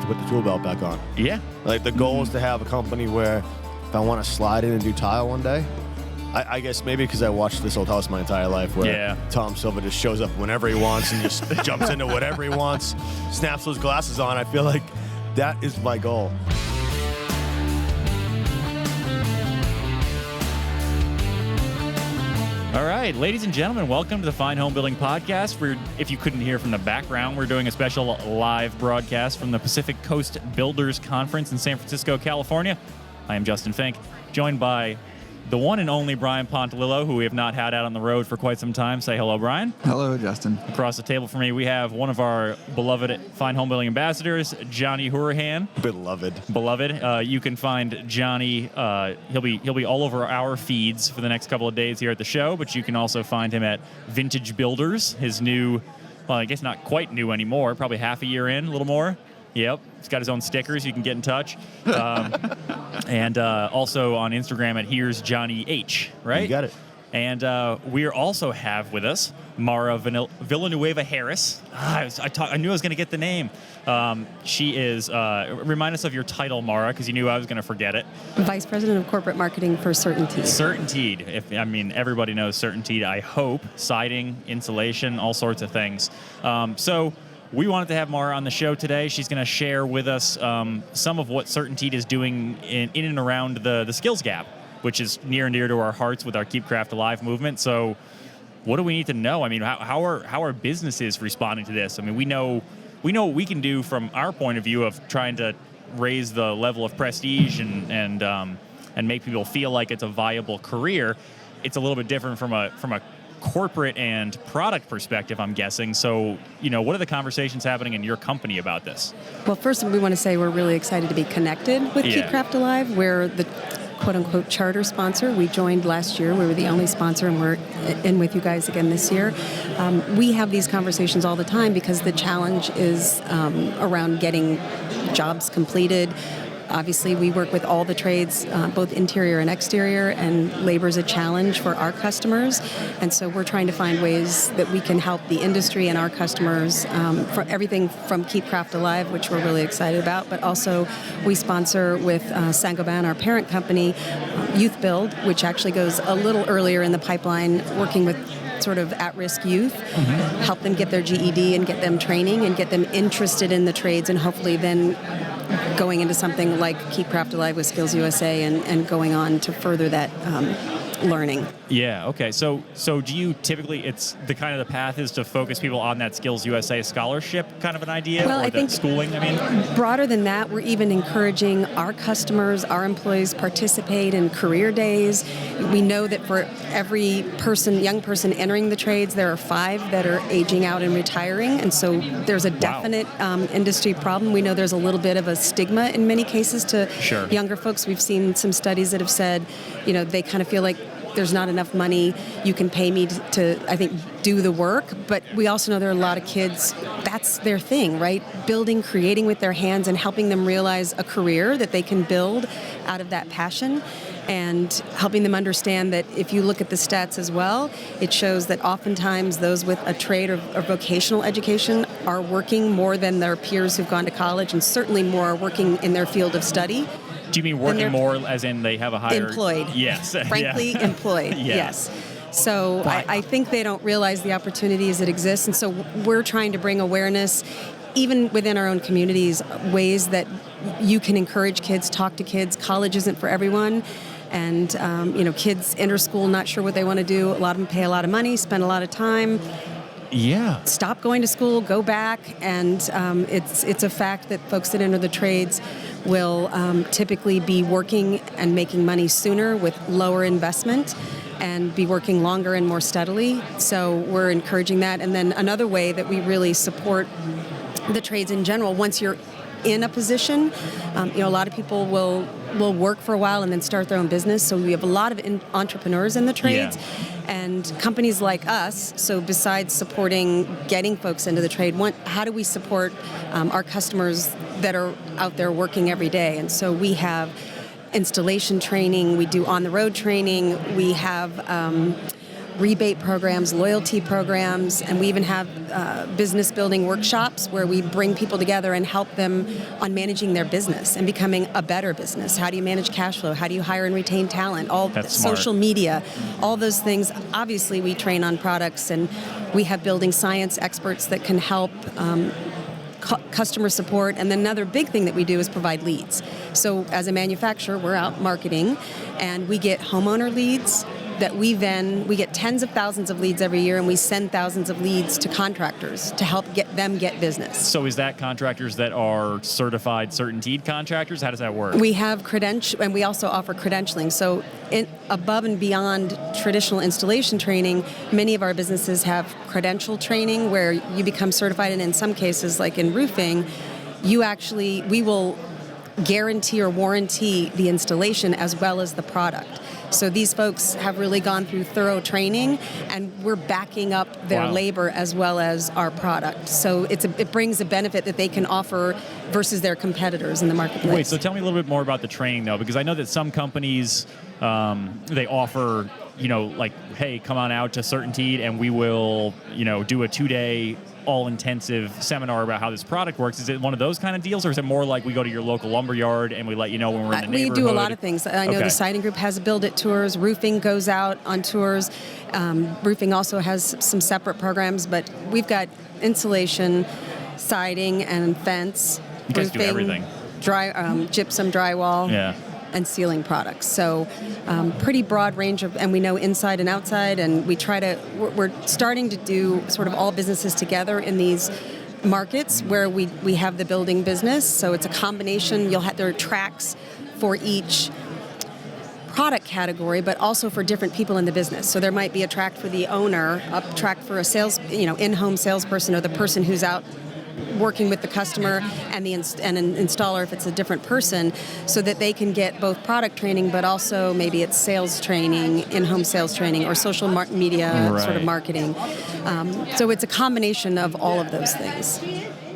put the tool belt back on. Yeah. Like the goal is to have a company where if I want to slide in and do tile one day, I guess maybe because I watched This Old House my entire life where Tom Silva just shows up whenever he wants and just jumps into whatever he wants, snaps those glasses on. I feel like that is my goal. All right, ladies and gentlemen, welcome to the Fine Home Building Podcast. If you couldn't hear from the background, we're doing a special live broadcast from the Pacific Coast Builders Conference in San Francisco, California. I am Justin Fink, joined by the one and only Brian Pontolilo, who we have not had out on the road for quite some time. Say hello, Brian. Hello, Justin. Across the table from me, we have one of our beloved Fine Home Building ambassadors, Johnny Hourihan. Beloved. You can find Johnny. He'll be all over our feeds for the next couple of days here at the show, but you can also find him at Vintage Builders, his new, well, I guess not quite new anymore, probably half a year in, a little more. Yep, he's got his own stickers. You can get in touch. And also on Instagram at Here's Johnny H, right? You got it. And we also have with us Mara Villanueva-Heras. I knew I was going to get the name. She is, remind us of your title, Mara, because you knew I was going to forget it. Vice President of Corporate Marketing for CertainTeed. CertainTeed. Everybody knows CertainTeed, I hope. Siding, insulation, all sorts of things. So we wanted to have Mara on the show today. She's going to share with us some of what CertainTeed is doing in and around the skills gap, which is near and dear to our hearts with our Keep Craft Alive movement. So what do we need to know? I mean, how are businesses responding to this? I mean, we know what we can do from our point of view of trying to raise the level of prestige and make people feel like it's a viable career. It's a little bit different from a corporate and product perspective, I'm guessing. So, what are the conversations happening in your company about this? Well, first, we want to say we're really excited to be connected with Keep Craft Alive. We're the quote-unquote charter sponsor. We joined last year. We were the only sponsor, and we're in with you guys again this year. We have these conversations all the time because the challenge is around getting jobs completed. Obviously, we work with all the trades, both interior and exterior, and labor is a challenge for our customers. And so we're trying to find ways that we can help the industry and our customers for everything from Keep Craft Alive, which we're really excited about, but also we sponsor with Saint-Gobain, our parent company, Youth Build, which actually goes a little earlier in the pipeline, working with sort of at-risk youth, help them get their GED and get them training and get them interested in the trades, and hopefully then going into something like Keep Craft Alive with Skills USA and going on to further that learning. Yeah, okay. So do you typically, it's the kind of the path is to focus people on that Skills USA scholarship kind of an idea? Well, or I think schooling, broader than that, we're even encouraging our customers, our employees participate in career days. We know that for every young person entering the trades, there are 5 that are aging out and retiring. And so there's a definite industry problem. We know there's a little bit of a stigma in many cases to younger folks. We've seen some studies that have said, they kind of feel like there's not enough money, you can pay me to, I think, do the work. But we also know there are a lot of kids, that's their thing, right? Building, creating with their hands and helping them realize a career that they can build out of that passion, and helping them understand that if you look at the stats as well, it shows that oftentimes those with a trade or vocational education are working more than their peers who've gone to college, and certainly more are working in their field of study. Do you mean working more as in they have a higher... Employed. Yes. Frankly, employed, yes. So I think they don't realize the opportunities that exist, and so we're trying to bring awareness, even within our own communities, ways that you can encourage kids, talk to kids. College isn't for everyone. And, kids enter school not sure what they want to do. A lot of them pay a lot of money, spend a lot of time. Yeah. Stop going to school, go back, and it's a fact that folks that enter the trades will typically be working and making money sooner with lower investment and be working longer and more steadily. So we're encouraging that. And then another way that we really support the trades in general, once you're in a position, a lot of people will work for a while and then start their own business. So we have a lot of entrepreneurs in the trades. And companies like us, so besides supporting getting folks into the trade, how do we support our customers that are out there working every day? And so we have installation training, we do on-the-road training, we have rebate programs, loyalty programs, and we even have business building workshops where we bring people together and help them on managing their business and becoming a better business. How do you manage cash flow? How do you hire and retain talent? All social media, all those things. Obviously, we train on products, and we have building science experts that can help customer support. And then another big thing that we do is provide leads. So as a manufacturer, we're out marketing, and we get homeowner leads that we get tens of thousands of leads every year, and we send thousands of leads to contractors to help get business. So is that contractors that are certified CertainTeed contractors? How does that work? We have and we also offer credentialing. So above and beyond traditional installation training, many of our businesses have credential training where you become certified, and in some cases, like in roofing, we will guarantee or warranty the installation as well as the product. So these folks have really gone through thorough training, and we're backing up their labor as well as our product. So it brings a benefit that they can offer versus their competitors in the marketplace. Wait, so tell me a little bit more about the training, though, because I know that some companies, they offer, like, hey, come on out to CertainTeed and we will, do a 2-day all-intensive seminar about how this product works. Is it one of those kind of deals, or is it more like we go to your local lumber yard and we let you know when we're in the neighborhood? We do a lot of things. I know the siding group has Build It tours. Roofing goes out on tours. Roofing also has some separate programs, but we've got insulation, siding, and fence. You guys do everything. Gypsum, drywall. And ceiling products. So pretty broad range and we know inside and outside, and we're starting to do sort of all businesses together in these markets where we have the building business. So it's a combination. There are tracks for each product category, but also for different people in the business. So there might be a track for the owner, a track for a sales, in-home salesperson, or the person who's out working with the customer, and an installer if it's a different person, so that they can get both product training, but also maybe it's sales training, in-home sales training, or social media sort of marketing. So it's a combination of all of those things.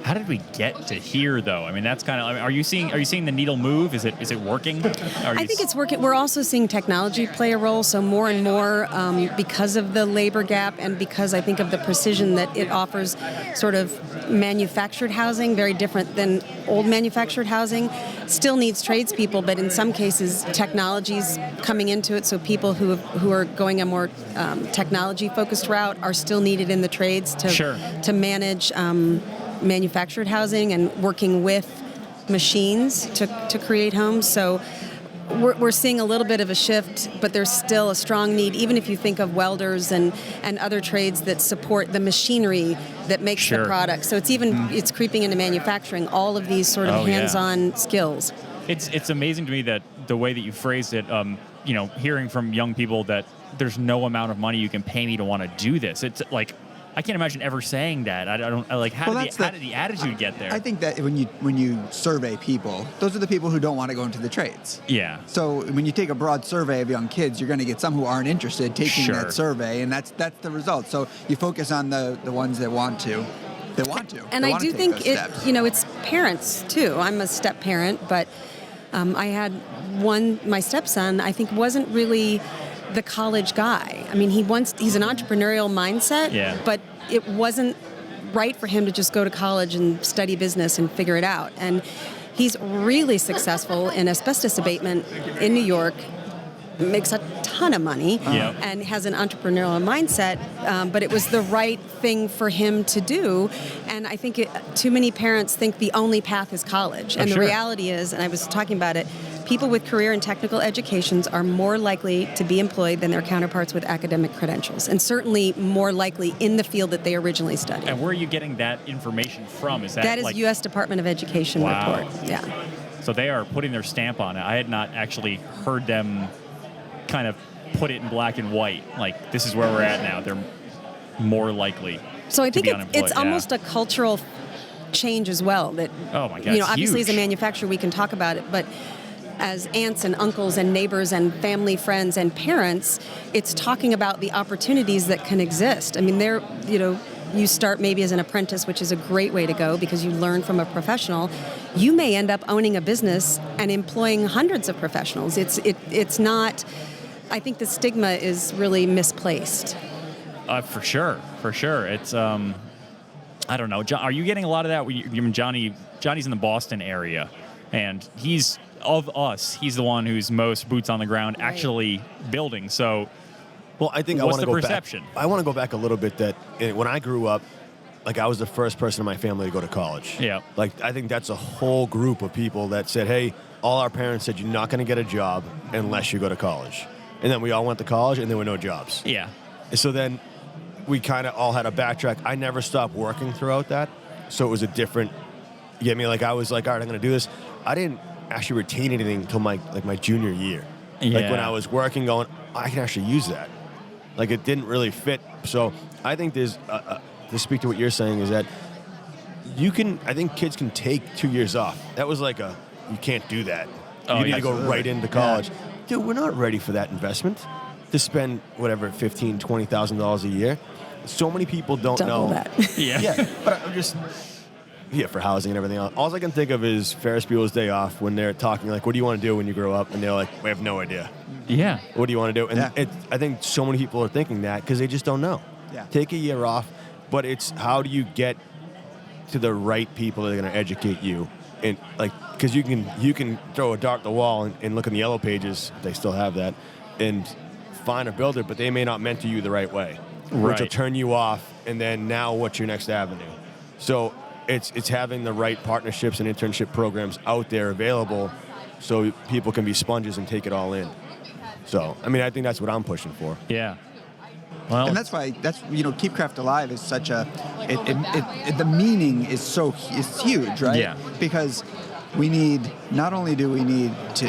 How did we get to here, though? I mean, that's kind of. Are you seeing the needle move? Is it working? I think it's working. We're also seeing technology play a role. So more and more, because of the labor gap, and because I think of the precision that it offers, sort of manufactured housing, very different than old manufactured housing. Still needs tradespeople, but in some cases, technology's coming into it. So people who are going a more technology-focused route are still needed in the trades to manage. Manufactured housing and working with machines to create homes. So we're seeing a little bit of a shift, but there's still a strong need, even if you think of welders and other trades that support the machinery that makes the product. So it's creeping into manufacturing, all of these sort of hands-on skills. It's amazing to me that the way that you phrased it, hearing from young people that there's no amount of money you can pay me to want to do this. It's like, I can't imagine ever saying that. How did the attitude get there? I think that when you survey people, those are the people who don't want to go into the trades. Yeah. So when you take a broad survey of young kids, you're going to get some who aren't interested taking that survey, and that's the result. So you focus on the ones that want to. And I do think it's parents too. I'm a step parent, but I had my stepson, I think, wasn't really the college guy. I mean, he's an entrepreneurial mindset, but it wasn't right for him to just go to college and study business and figure it out. And he's really successful in asbestos abatement in New York, makes a ton of money, and has an entrepreneurial mindset, but it was the right thing for him to do. And I think too many parents think the only path is college. And the reality is, and I was talking about it, people with career and technical educations are more likely to be employed than their counterparts with academic credentials, and certainly more likely in the field that they originally studied. And where are you getting that information from? That is U.S. Department of Education report. Yeah. So they are putting their stamp on it. I had not actually heard them kind of put it in black and white. Like, this is where we're at now. They're more likely So I think to be unemployed. It's almost a cultural change as well. That, oh my God, obviously huge. As a manufacturer we can talk about it, but as aunts and uncles and neighbors and family friends and parents, it's talking about the opportunities that can exist. I mean, you start maybe as an apprentice, which is a great way to go because you learn from a professional. You may end up owning a business and employing hundreds of professionals. It's not. I think the stigma is really misplaced. For sure. It's I don't know. Are you getting a lot of that? Johnny's in the Boston area, and he's the one who's most boots on the ground actually building. So, well, I think what's the perception? I want to go back a little bit. That when I grew up, like I was the first person in my family to go to college. Yeah. Like I think that's a whole group of people that said, hey, all our parents said you're not going to get a job unless you go to college, and then we all went to college and there were no jobs. Yeah. So then we kind of all had a backtrack. I never stopped working throughout that, so it was a different. You get me? Like I was like, all right, I'm going to do this. I didn't actually retain anything until my junior year. Yeah. Like when I was working, going, I can actually use that. Like it didn't really fit. So I think there's to speak to what you're saying is that I think kids can take 2 years off. That was like you can't do that. You need to go right into college. Yeah. Dude, we're not ready for that investment to spend whatever $15,000, $20,000 a year. So many people don't Double know that. Yeah, but I'm just for housing and everything else. All I can think of is Ferris Bueller's Day Off when they're talking like, what do you want to do when you grow up? And they're like, we have no idea. Yeah. What do you want to do? And I think so many people are thinking that because they just don't know. Yeah. Take a year off, but it's how do you get to the right people that are going to educate you? And like, because you can throw a dart at the wall and look in the yellow pages, they still have that, and find a builder, but they may not mentor you the right way, which will turn you off. And then now, what's your next avenue? So it's having the right partnerships and internship programs out there available, so people can be sponges and take it all in. So I mean, I think that's what I'm pushing for. Yeah. Well, and that's why Keep Craft Alive is such a the meaning is huge, right? Yeah. Because we need, not only do we need to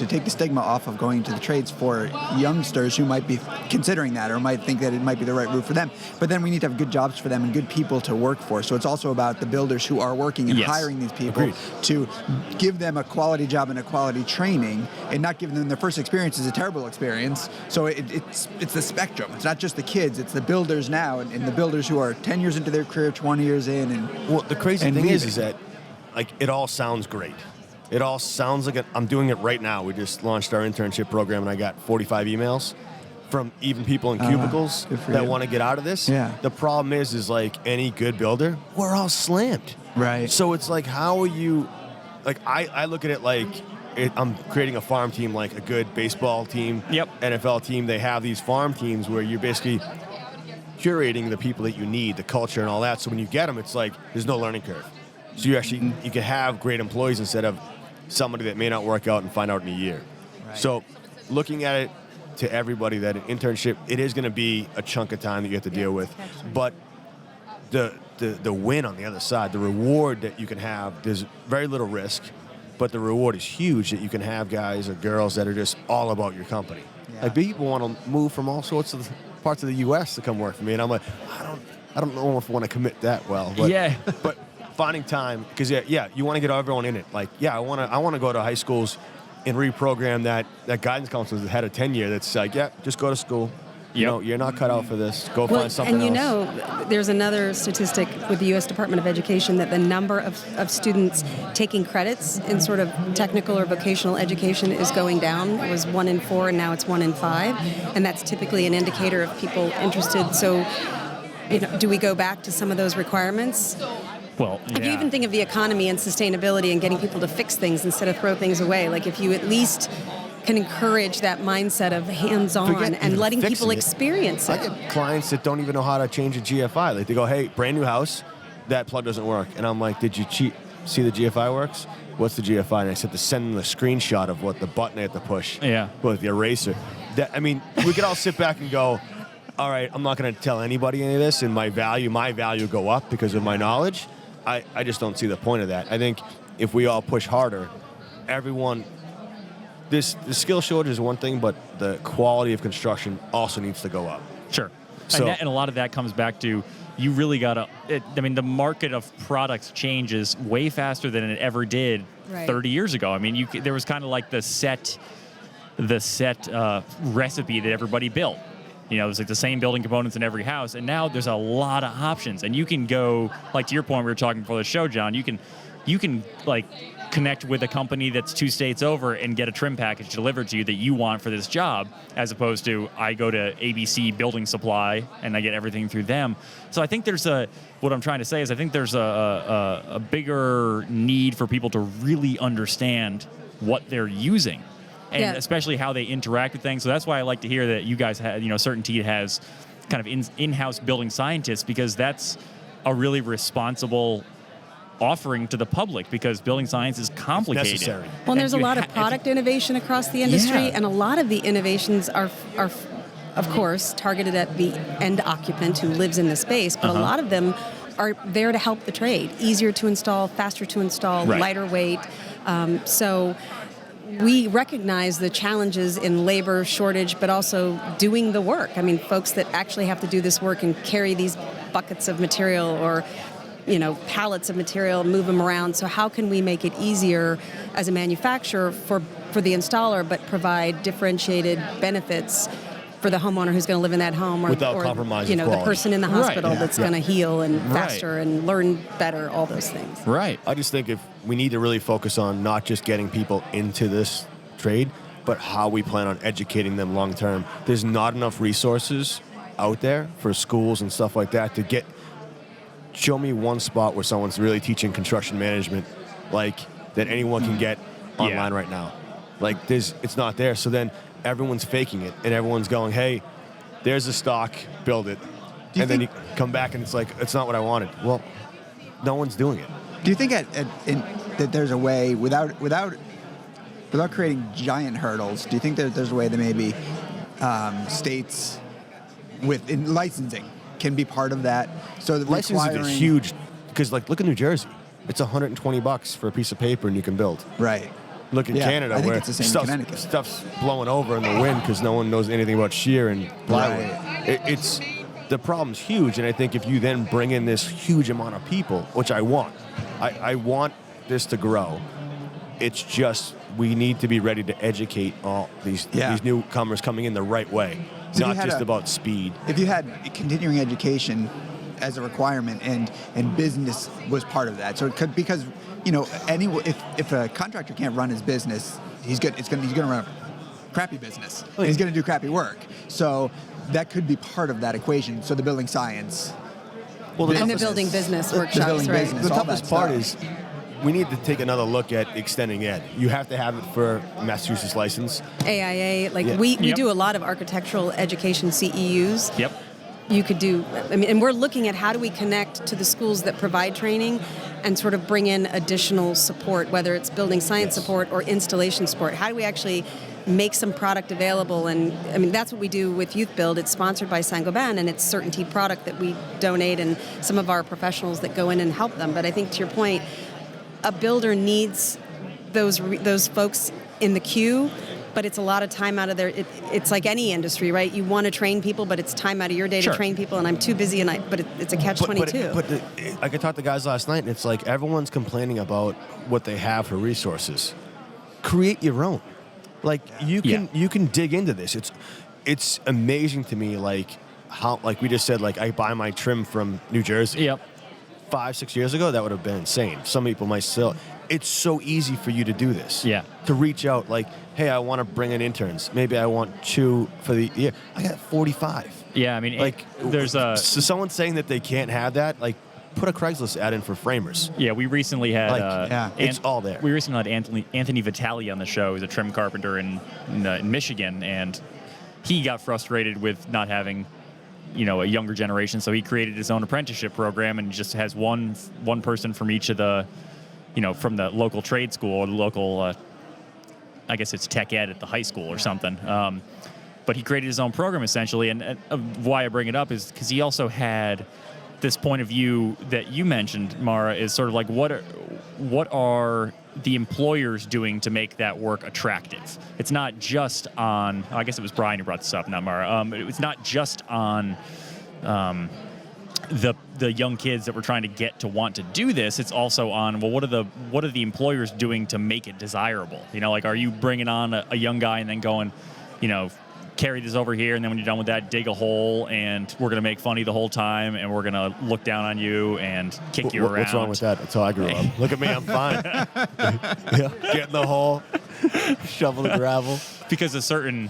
take the stigma off of going to the trades for youngsters who might be considering that or might think that it might be the right route for them, but then we need to have good jobs for them and good people to work for. So it's also about the builders who are working and hiring these people to give them a quality job and a quality training, and not giving them their first experience is a terrible experience. So it's the spectrum. It's not just the kids, it's the builders now and the builders who are 10 years into their career, 20 years in. And well, the crazy thing is that like it all sounds great. It all sounds like I'm doing it right now. We just launched our internship program, and I got 45 emails from even people in cubicles that want to get out of this. Yeah. The problem is like any good builder, we're all slammed. Right. So it's like, how are you? Like I look at it like I'm creating a farm team, like a good baseball team, NFL team. They have these farm teams where you're basically curating the people that you need, the culture and all that. So when you get them, it's like there's no learning curve. So you can have great employees instead of somebody that may not work out and find out in a year. Right. So looking at it to everybody that an internship, it is going to be a chunk of time that you have to deal with. But the win on the other side, the reward that you can have, there's very little risk, but the reward is huge that you can have guys or girls that are just all about your company. Yeah. Like people want to move from all sorts of parts of the U.S. to come work for me, and I'm like, I don't know if I want to commit that well. But, but finding time, because you want to get everyone in it. Like, I want to go to high schools and reprogram that guidance counselor that had a 10-year that's like, just go to school. You know, you're not cut out for this. Go find something else. There's another statistic with the U.S. Department of Education that the number of students taking credits in sort of technical or vocational education is going down. It was 1 in 4, and now it's 1 in 5, and that's typically an indicator of people interested. So, do we go back to some of those requirements? Well, If you even think of the economy and sustainability and getting people to fix things instead of throw things away, like if you at least can encourage that mindset of hands-on and letting people experience it. I get clients that don't even know how to change a GFI. Like they go, hey, brand new house, that plug doesn't work. And I'm like, did you see the GFI works? What's the GFI? And I said to send them the screenshot of what the button I have to push with the eraser. We could all sit back and go, all right, I'm not going to tell anybody any of this, and my value go up because of my knowledge. I just don't see the point of that. I think if we all push harder, everyone, the skill shortage is one thing, but the quality of construction also needs to go up. Sure. So, and a lot of that comes back to you really got to, the market of products changes way faster than it ever did 30 years ago. I mean, there was kind of like the set recipe that everybody built. It was like the same building components in every house, and now there's a lot of options. And you can go, like to your point, we were talking before the show, John, you can you can like connect with a company that's 2 states over and get a trim package delivered to you that you want for this job, as opposed to I go to ABC Building Supply and I get everything through them. So I think what I'm trying to say is I think there's a bigger need for people to really understand what they're using, and especially how they interact with things. So that's why I like to hear that you guys have, CertainTeed has kind of in-house building scientists, because that's a really responsible offering to the public, because building science is complicated. It's necessary. Well, and there's a lot of product innovation across the industry, and a lot of the innovations are of course, targeted at the end occupant who lives in the space, but a lot of them are there to help the trade. Easier to install, faster to install, lighter weight. So we recognize the challenges in labor shortage, but also doing the work. I mean, folks that actually have to do this work and carry these buckets of material or pallets of material, move them around. So how can we make it easier as a manufacturer for the installer, but provide differentiated benefits for the homeowner who's going to live in that home, or compromising the person in the hospital that's going to heal and faster and learn better, all those things. Right. I just think if we need to really focus on not just getting people into this trade, but how we plan on educating them long term. There's not enough resources out there for schools and stuff like that to show me one spot where someone's really teaching construction management, like that anyone can get online right now. Like it's not there. So then everyone's faking it, and everyone's going, "Hey, there's a stock, build it," and then you come back and it's like, "It's not what I wanted." Well, no one's doing it. Do you think that there's a way without creating giant hurdles? Do you think that there's a way that maybe states in licensing can be part of that? So the licensing is huge, because look at New Jersey. It's $120 for a piece of paper and you can build. Right. Look at Canada, I think where it's the same in Connecticut. Stuff's blowing over in the wind because no one knows anything about shear and plywood. It's the problem's huge, and I think if you then bring in this huge amount of people, which I want this to grow. It's just we need to be ready to educate all these newcomers coming in the right way, so not just about speed. If you had continuing education as a requirement and business was part of that, so it could, because if a contractor can't run his business, he's going to run a crappy business. He's going to do crappy work. So that could be part of that equation. So the building science, and the building business workshops, The toughest part is we need to take another look at extending ed. You have to have it for Massachusetts license. AIA, we do a lot of architectural education CEUs. Yep. You could do, and we're looking at how do we connect to the schools that provide training and sort of bring in additional support, whether it's building science support or installation support. How do we actually make some product available? And that's what we do with Youth Build. It's sponsored by Saint-Gobain, and it's CertainTeed product that we donate, and some of our professionals that go in and help them. But I think to your point, a builder needs those folks in the queue, but it's a lot of time out of their. It's like any industry, right? You want to train people, but it's time out of your day to train people, and I'm too busy, but it's a catch-22. But I talked to guys last night, and it's like everyone's complaining about what they have for resources. Create your own. You can dig into this. It's amazing to me, how we just said, I buy my trim from New Jersey. Yep. 5-6 years ago, that would have been insane. Some people might still. It's so easy for you to do this. Yeah. To reach out, hey, I want to bring in interns. Maybe I want 2 for the year. I got 45. Yeah, there's So someone saying that they can't have that, put a Craigslist ad in for framers. Yeah, we recently had. It's all there. We recently had Anthony Vitale on the show. He's a trim carpenter in Michigan, and he got frustrated with not having a younger generation, so he created his own apprenticeship program and just has one person from each of the from the local trade school or the local I guess it's tech ed at the high school or something, but he created his own program essentially. And why I bring it up is because he also had this point of view that you mentioned, Mara, is sort of what are the employers doing to make that work attractive? It's not just on, I guess it was Brian who brought this up, not Mara. It's not just on the young kids that we're trying to get to want to do this. It's also on, what are the employers doing to make it desirable? Are you bringing on a young guy and then going, carry this over here, and then when you're done with that, dig a hole, and we're going to make fun of you the whole time, and we're going to look down on you and kick you around. What's wrong with that? That's how I grew up. Look at me, I'm fine. Yeah, get in the hole, shovel the gravel. Because a certain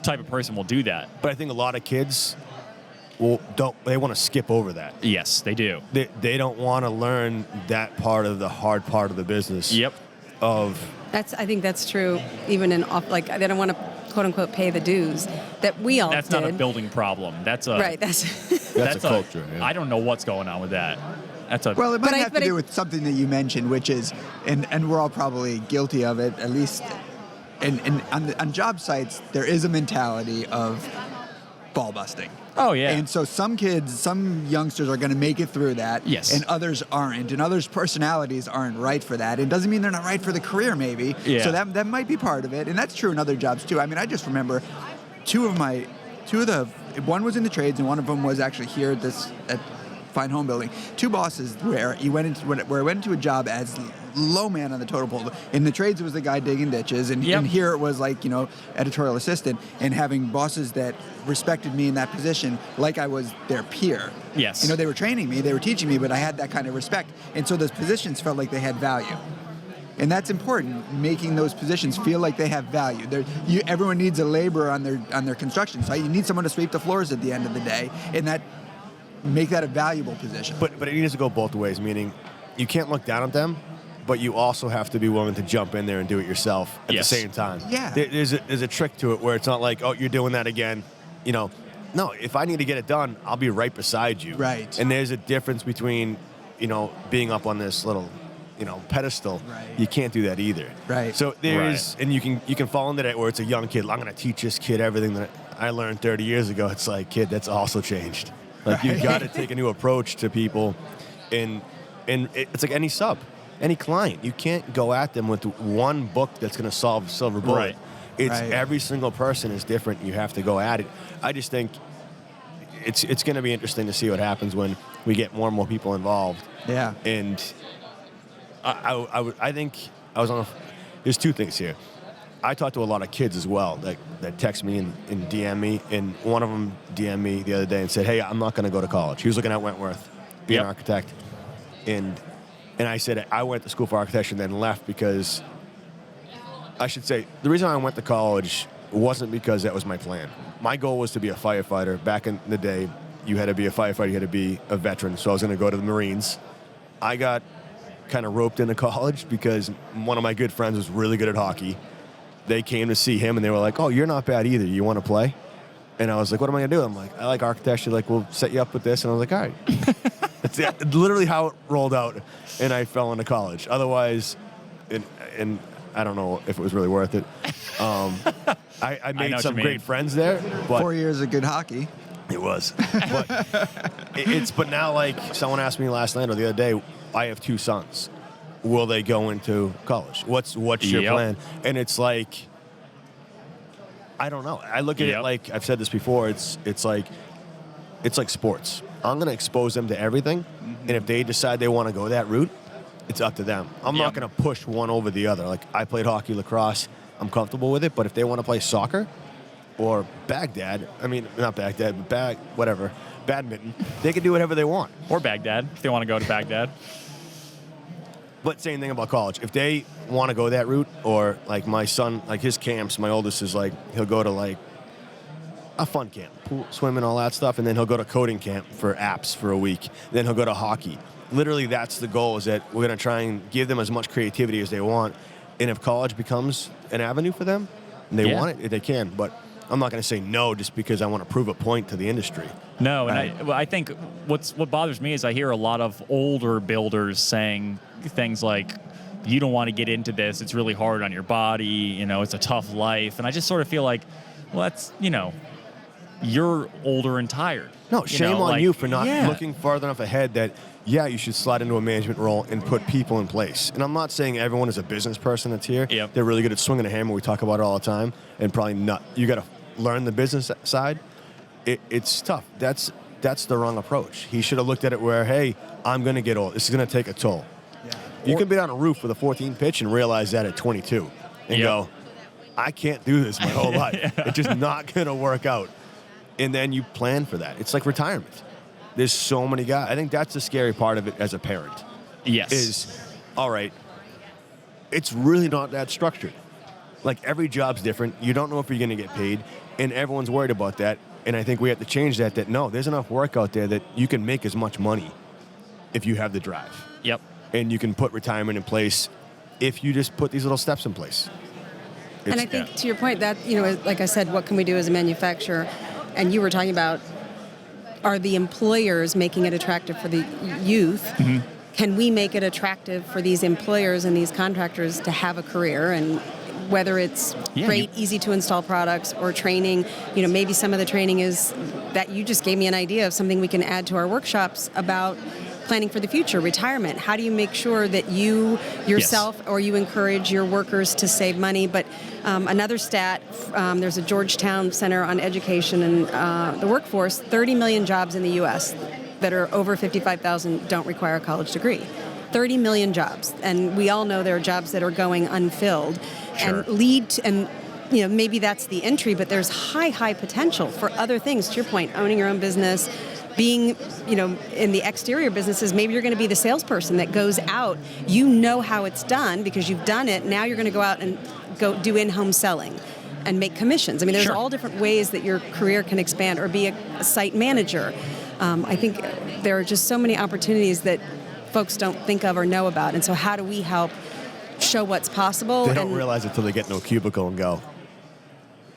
type of person will do that. But I think a lot of kids they want to skip over that. Yes, they do. They don't want to learn that part of the hard part of the business. Yep. I think that's true. Even in they don't want to quote unquote pay the dues that we all. That's did. not a building problem. That's a right. That's a culture. Yeah. I don't know what's going on with that. Well, it might have to do with something that you mentioned, which is, and we're all probably guilty of it, at least. And on job sites, there is a mentality of ball busting. Oh, yeah. And so some youngsters are going to make it through that. Yes. And others aren't. And others' personalities aren't right for that. It doesn't mean they're not right for the career, maybe. Yeah. So that might be part of it. And that's true in other jobs, too. I mean, I just remember one was in the trades, and one of them was actually here at Fine Homebuilding. Two bosses where I went into a job as low man on the totem pole. In the trades, it was the guy digging ditches, and here it was like, editorial assistant, and having bosses that respected me in that position like I was their peer. Yes. They were training me, they were teaching me, but I had that kind of respect. And so those positions felt like they had value. And that's important, making those positions feel like they have value. Everyone needs a laborer on their construction site. You need someone to sweep the floors at the end of the day, and that make that a valuable position. But it needs to go both ways, meaning you can't look down at them, but you also have to be willing to jump in there and do it yourself at the same time. Yeah. There's a trick to it where it's not like, oh, you're doing that again. No, if I need to get it done, I'll be right beside you. Right. And there's a difference between, being up on this little, pedestal. Right. You can't do that either. Right. So there's, and you can fall into that where it's a young kid. I'm going to teach this kid everything that I learned 30 years ago. It's like, kid, that's also changed. Like, you've got to take a new approach to people, and it's like any sub, any client. You can't go at them with one book that's going to solve a silver bullet. Right. It's every single person is different. You have to go at it. I just think it's going to be interesting to see what happens when we get more and more people involved. Yeah. And I think I was on. There's two things here. I talk to a lot of kids as well that text me and DM me, and one of them DM'd me the other day and said, hey, I'm not going to go to college. He was looking at Wentworth, be an architect. And I said, I went to school for architecture and then left because, I should say, the reason I went to college wasn't because that was my plan. My goal was to be a firefighter. Back in the day, you had to be a firefighter, you had to be a veteran, so I was going to go to the Marines. I got kind of roped into college because one of my good friends was really good at hockey. They came to see him, and they were like, oh, you're not bad either. You want to play? And I was like, what am I going to do? I'm like, I like architecture. Like, we'll set you up with this. And I was like, all right. That's literally how it rolled out, and I fell into college. Otherwise, and I don't know if it was really worth it. I made some great friends there. But 4 years of good hockey. It was. But now, like, someone asked me last night or the other day, I have two sons. Will they go into college? What's your plan? And it's like, I don't know. I look at it like, I've said this before, it's like sports. I'm going to expose them to everything, and if they decide they want to go that route, it's up to them. I'm not going to push one over the other. Like, I played hockey, lacrosse, I'm comfortable with it, but if they want to play soccer or badminton, they can do whatever they want. Or Baghdad, if they want to go to Baghdad. But same thing about college. If they want to go that route, or like my son, like his camps, my oldest is like, he'll go to like a fun camp, pool, swimming, all that stuff, and then he'll go to coding camp for apps for a week. Then he'll go to hockey. Literally, that's the goal, is that we're going to try and give them as much creativity as they want. And if college becomes an avenue for them, and they want it, they can. But I'm not going to say no just because I want to prove a point to the industry. No, and I think what bothers me is I hear a lot of older builders saying things like, you don't want to get into this, it's really hard on your body, it's a tough life. And I just sort of feel like, well, that's, you're older and tired. No, shame on you for not looking farther enough ahead that, you should slide into a management role and put people in place. And I'm not saying everyone is a business person that's here. Yep. They're really good at swinging a hammer. We talk about it all the time. And probably not. You got to learn the business side. It's tough. That's the wrong approach. He should have looked at it where, hey, I'm going to get old. This is going to take a toll. Yeah. You can be on a roof with a 14 pitch and realize that at 22 and go, I can't do this my whole life. It's just not going to work out. And then you plan for that. It's like retirement. There's so many guys. I think that's the scary part of it as a parent. Yes. Is, all right, it's really not that structured. Like, every job's different. You don't know if you're going to get paid, and everyone's worried about that. And I think we have to change that no, there's enough work out there that you can make as much money if you have the drive. Yep. And you can put retirement in place if you just put these little steps in place. And I think to your point that, like I said, what can we do as a manufacturer? And you were talking about, are the employers making it attractive for the youth? Mm-hmm. Can we make it attractive for these employers and these contractors to have a career? And whether it's great, easy to install products or training, maybe some of the training is that you just gave me an idea of something we can add to our workshops about planning for the future, retirement. How do you make sure that you yourself or you encourage your workers to save money? But another stat, there's a Georgetown Center on Education and the Workforce, 30 million jobs in the U.S. that are over 55,000 don't require a college degree. 30 million jobs. And we all know there are jobs that are going unfilled. Sure. And maybe that's the entry, but there's high potential for other things. To your point, owning your own business, being, in the exterior businesses, maybe you're going to be the salesperson that goes out. You know how it's done because you've done it. Now you're going to go out and go do in-home selling and make commissions. I mean, there's all different ways that your career can expand, or be a site manager. I think there are just so many opportunities that folks don't think of or know about. And so how do we help show what's possible? They don't realize it until they get in a cubicle and go,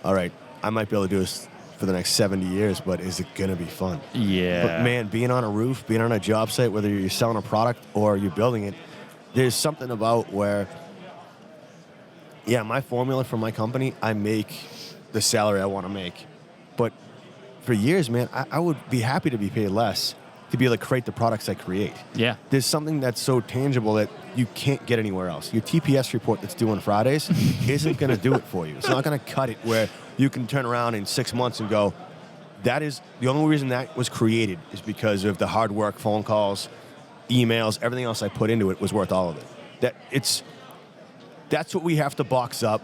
all right, I might be able to do this for the next 70 years, but is it going to be fun? Yeah. But man, being on a roof, being on a job site, whether you're selling a product or you're building it, there's something about where, my formula for my company, I make the salary I want to make. But for years, man, I would be happy to be paid less to be able to create the products I create. Yeah. There's something that's so tangible that you can't get anywhere else. Your TPS report that's due on Fridays isn't going to do it for you. It's not going to cut it where you can turn around in 6 months and go, that is the only reason that was created is because of the hard work, phone calls, emails, everything else I put into it was worth all of it. That's what we have to box up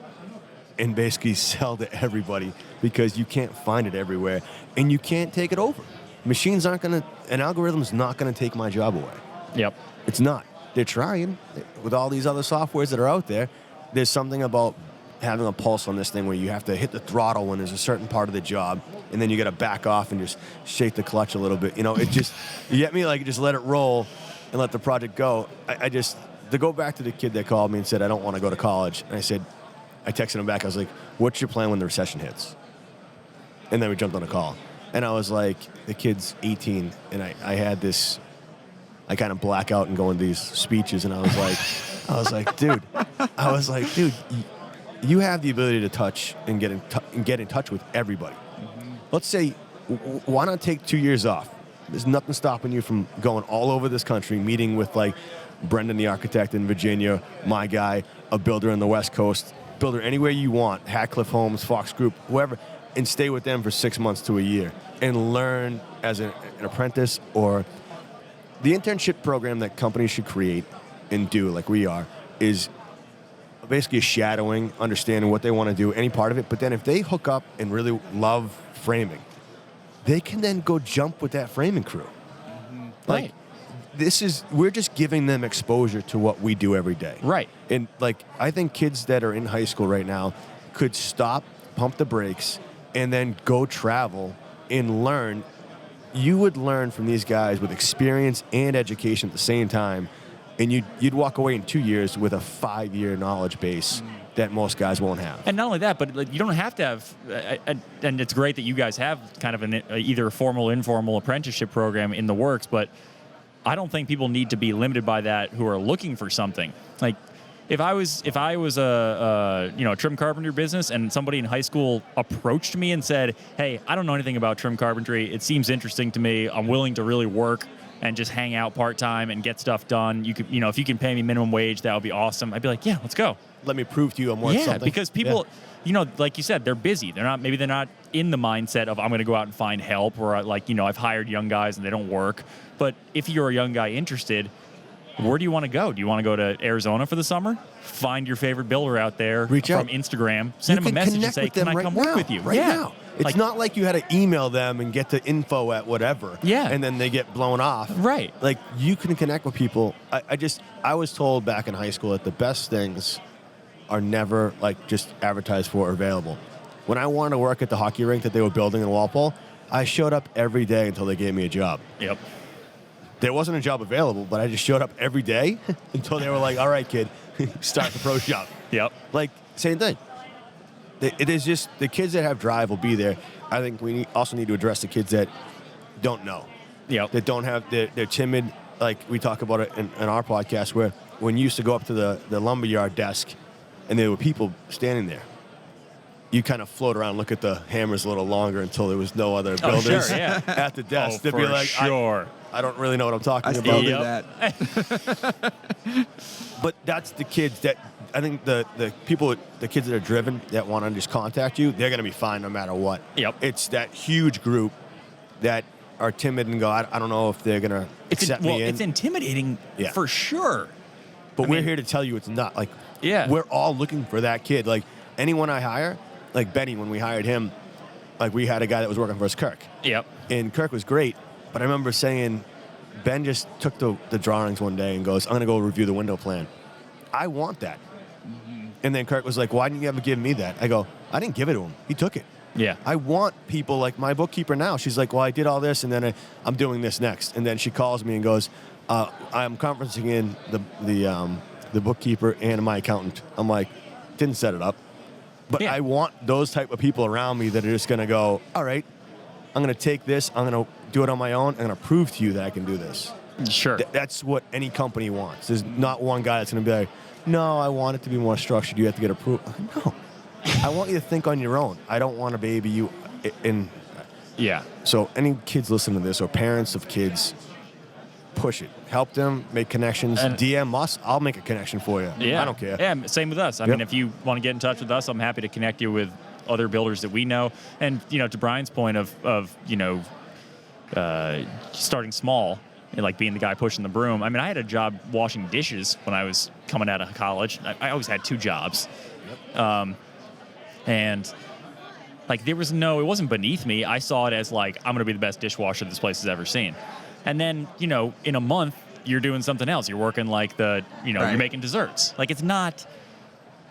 and basically sell to everybody, because you can't find it everywhere and you can't take it over. Machines aren't going to, an algorithm's not going to take my job away. Yep. It's not. They're trying. With all these other softwares that are out there, there's something about having a pulse on this thing where you have to hit the throttle when there's a certain part of the job, and then you got to back off and just shake the clutch a little bit. It just, you get me? Like, just let it roll and let the project go. I just, to go back to the kid that called me and said, I don't want to go to college. And I texted him back. I was like, what's your plan when the recession hits? And then we jumped on a call. And I was like, the kid's 18, and I had this, I kind of black out and go into these speeches, and I was like, dude, you have the ability to touch and get in touch with everybody. Mm-hmm. Let's say, why not take 2 years off? There's nothing stopping you from going all over this country, meeting with like Brendan the architect in Virginia, my guy, a builder in the West Coast, builder anywhere you want, Hatcliffe Homes, Fox Group, whoever, and stay with them for 6 months to a year and learn as an apprentice. Or the internship program that companies should create and do, like we are, is basically a shadowing, understanding what they want to do, any part of it. But then if they hook up and really love framing, they can then go jump with that framing crew. Mm-hmm. Like, right. We're just giving them exposure to what we do every day. Right. And like, I think kids that are in high school right now could stop, pump the brakes, and then go travel and learn. You would learn from these guys with experience and education at the same time, and you'd walk away in 2 years with a 5-year knowledge base that most guys won't have. And not only that, but like, you don't have to have, and it's great that you guys have kind of either a formal or informal apprenticeship program in the works, but I don't think people need to be limited by that who are looking for something. Like, if I was a trim carpenter business and somebody in high school approached me and said, hey, I don't know anything about trim carpentry, it seems interesting to me, I'm willing to really work and just hang out part-time and get stuff done. You could, if you can pay me minimum wage, that would be awesome. I'd be like, yeah, let's go. Let me prove to you I'm worth something. Yeah, because people, like you said, they're busy. They're not in the mindset of I'm going to go out and find help, or like, I've hired young guys and they don't work. But if you're a young guy interested, where do you want to go? Do you want to go to Arizona for the summer? Find your favorite builder out there Reach out from Instagram. Send them a message and say, can I come work with you? Right now. It's not like you had to email them and get the info at whatever. Yeah. And then they get blown off. Right. Like, you can connect with people. I was told back in high school that the best things are never, like, just advertised for or available. When I wanted to work at the hockey rink that they were building in Walpole, I showed up every day until they gave me a job. Yep. There wasn't a job available, but I just showed up every day until they were like, all right, kid, start the pro shop. Yep. Like, same thing. It is just the kids that have drive will be there. I think we also need to address the kids that don't know. Yep. That don't have, they're timid. Like we talk about it in our podcast, where when you used to go up to the lumberyard desk and there were people standing there, you kind of float around, look at the hammers a little longer until there was no other builders at the desk. They'd be like, I don't really know what I'm talking about. Still do that. But that's the kids that, I think the kids that are driven, that want to just contact you, they're going to be fine no matter what. Yep. It's that huge group that are timid and go, I don't know if they're going to accept me in. It's intimidating for sure. But we're here to tell you it's not. Like, we're all looking for that kid. Like, anyone I hire, like Benny, when we hired him, like we had a guy that was working for us, Kirk. Yep. And Kirk was great. But I remember saying, Ben just took the drawings one day and goes, I'm going to go review the window plan. I want that. Mm-hmm. And then Kirk was like, why didn't you ever give me that? I go, I didn't give it to him. He took it. Yeah. I want people like my bookkeeper now. She's like, well, I did all this, and then I'm doing this next. And then she calls me and goes, I'm conferencing in the bookkeeper and my accountant. I'm like, didn't set it up. But I want those type of people around me that are just going to go, all right, I'm going to take this, I'm going to do it on my own, I'm going to prove to you that I can do this. Sure. That's what any company wants. There's not one guy that's going to be like, no, I want it to be more structured. You have to get approved. No. I want you to think on your own. I don't want to baby you in. Yeah. So any kids listening to this or parents of kids, push it. Help them make connections. And DM us. I'll make a connection for you. Yeah. I don't care. Yeah, same with us. I mean, if you want to get in touch with us, I'm happy to connect you with other builders that we know. And, to Brian's point of starting small, and like being the guy pushing the broom. I mean, I had a job washing dishes when I was coming out of college. I always had 2 jobs. Yep. And like it wasn't beneath me. I saw it as like, I'm going to be the best dishwasher this place has ever seen. And then, in a month, you're doing something else. You're working like you're making desserts. Like, it's not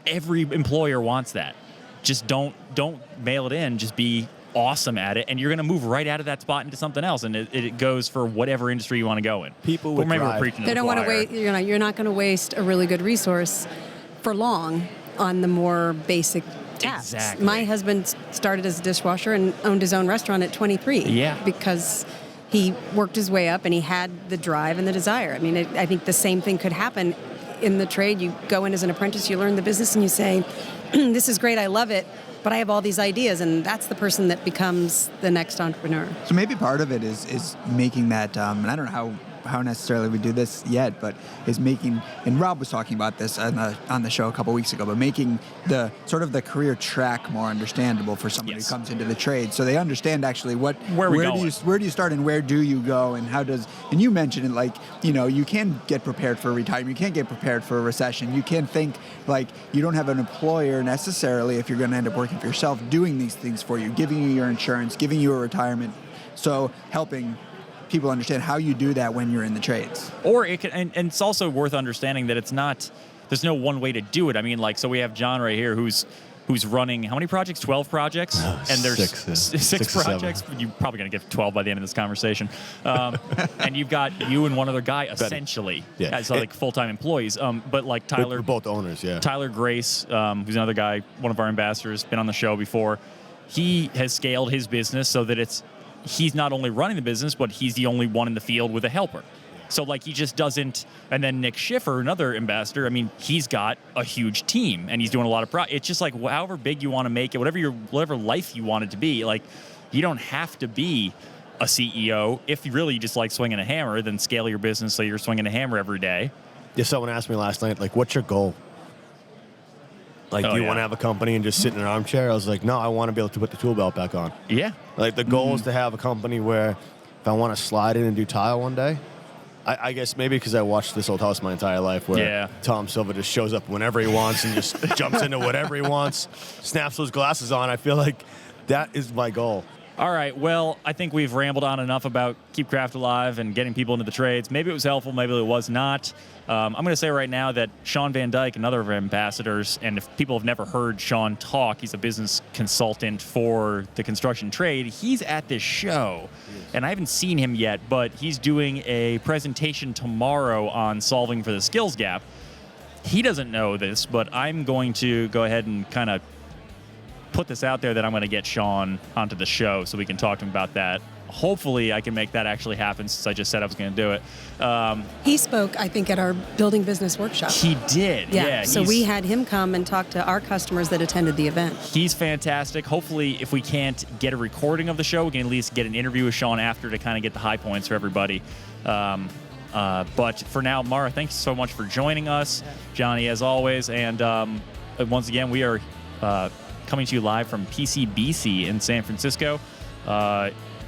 every employer wants that. Just don't mail it in. Just be awesome at it, and you're going to move right out of that spot into something else, and it goes for whatever industry you want to go in. People would drive. They don't want to wait. You're not going to waste a really good resource for long on the more basic tasks. Exactly. My husband started as a dishwasher and owned his own restaurant at 23. Yeah. Because he worked his way up and he had the drive and the desire. I mean, I think the same thing could happen in the trade. You go in as an apprentice, you learn the business, and you say, this is great, I love it, but I have all these ideas, and that's the person that becomes the next entrepreneur. So maybe part of it is making that, and I don't know how necessarily we do this yet, but is making, and Rob was talking about this on the show a couple weeks ago, but making the sort of the career track more understandable for somebody who comes into the trade, so they understand actually where do you start and where do you go, and and you mentioned it, like, you can get prepared for retirement, you can't get prepared for a recession, you can't think like you don't have an employer necessarily, if you're going to end up working for yourself, doing these things for you, giving you your insurance, giving you a retirement, so helping people understand how you do that when you're in the trades. Or it can, and it's also worth understanding that there's no one way to do it. I mean, like, so we have John right here who's running how many projects? 12 projects? And there's six projects. You're probably going to get 12 by the end of this conversation. And you've got you and one other guy essentially as like full-time employees. But like Tyler. We're both owners, yeah. Tyler Grace, who's another guy, one of our ambassadors, been on the show before. He has scaled his business so that he's not only running the business, but he's the only one in the field with a helper. So, like, he just doesn't. And then Nick Schiffer, another ambassador, I mean, he's got a huge team, and he's doing a lot of it's just like, however big you want to make it, whatever life you want it to be, like, you don't have to be a CEO. If you really just like swinging a hammer, then scale your business so you're swinging a hammer every day. Yeah, someone asked me last night, like, what's your goal? Like, do you want to have a company and just sit in an armchair? I was like, no, I want to be able to put the tool belt back on. Yeah. Like, the goal is to have a company where if I want to slide in and do tile one day, I guess maybe because I watched This Old House my entire life, where Tom Silva just shows up whenever he wants and just jumps into whatever he wants, snaps those glasses on. I feel like that is my goal. All right. Well, I think we've rambled on enough about Keep Craft Alive and getting people into the trades. Maybe it was helpful, maybe it was not. I'm going to say right now that Sean Van Dyke, another of our ambassadors, and if people have never heard Sean talk, he's a business consultant for the construction trade. He's at this show, and I haven't seen him yet, but he's doing a presentation tomorrow on solving for the skills gap. He doesn't know this, but I'm going to go ahead and kind of put this out there that I'm going to get Sean onto the show so we can talk to him about that. Hopefully I can make that actually happen, since I just said I was going to do it. He spoke, I think, at our building business workshop. He did. Yeah. So we had him come and talk to our customers that attended the event. He's fantastic. Hopefully, if we can't get a recording of the show, we can at least get an interview with Sean after to kind of get the high points for everybody. But for now, Mara, thanks so much for joining us. Johnny, as always. And once again, we are coming to you live from PCBC in San Francisco.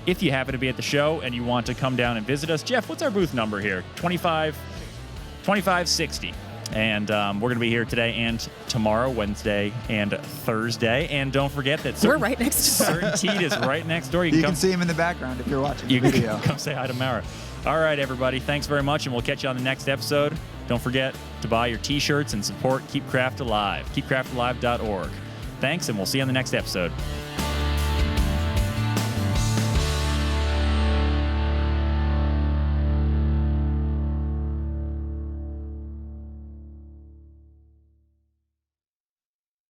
If you happen to be at the show and you want to come down and visit us, Jeff, what's our booth number here? 2560. And we're going to be here today and tomorrow, Wednesday and Thursday. And don't forget that we're right next door. CertainTeed is right next door. You can see him in the background if you're watching the video. Come say hi to Mara. All right, everybody. Thanks very much, and we'll catch you on the next episode. Don't forget to buy your T-shirts and support Keep Craft Alive. KeepCraftAlive.org. Thanks, and we'll see you on the next episode.